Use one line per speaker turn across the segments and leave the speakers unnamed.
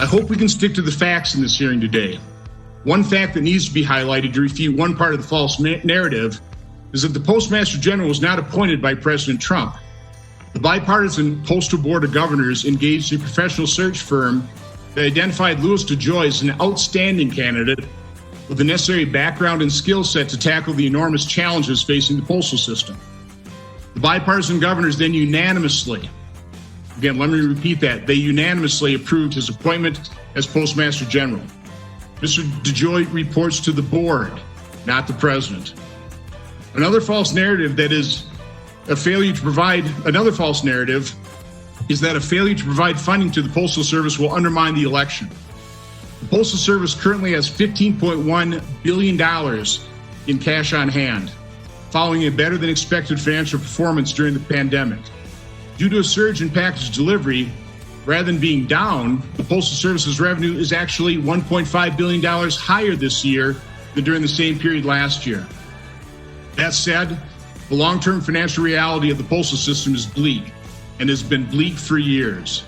I hope we can stick to the facts in this hearing today. One fact that needs to be highlighted to refute one part of the false narrative is that the Postmaster General was not appointed by President Trump. The bipartisan Postal Board of Governors engaged a professional search firm that identified Louis DeJoyce as an outstanding candidate with the necessary background and skill set to tackle the enormous challenges facing the postal system. The bipartisan governors then unanimously, again, let me repeat that, they unanimously approved his appointment as Postmaster General. Mr. DeJoyce reports to the board, not the president. Another false narrative is that a failure to provide funding to the Postal Service will undermine the election. The Postal Service currently has $15.1 billion in cash on hand, following a better than expected financial performance during the pandemic. Due to a surge in package delivery, rather than being down, the Postal Service's revenue is actually $1.5 billion higher this year than during the same period last year. That said, the long-term financial reality of the postal system is bleak and has been bleak for years.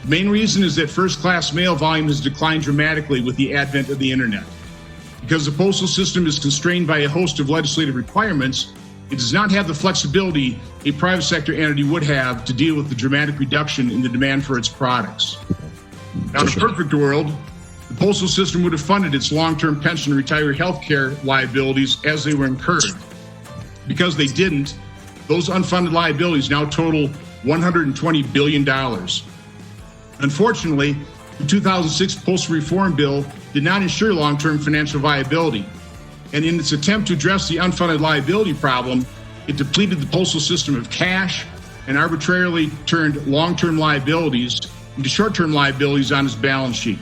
The main reason is that first-class mail volume has declined dramatically with the advent of the internet. Because the postal system is constrained by a host of legislative requirements, it does not have the flexibility a private sector entity would have to deal with the dramatic reduction in the demand for its products. Now, in a perfect world, the postal system would have funded its long-term pension and retiree health care liabilities as they were incurred. Because they didn't, those unfunded liabilities now total $120 billion. Unfortunately, the 2006 Postal Reform Bill did not ensure long-term financial viability, and in its attempt to address the unfunded liability problem, it depleted the postal system of cash and arbitrarily turned long-term liabilities into short-term liabilities on its balance sheet.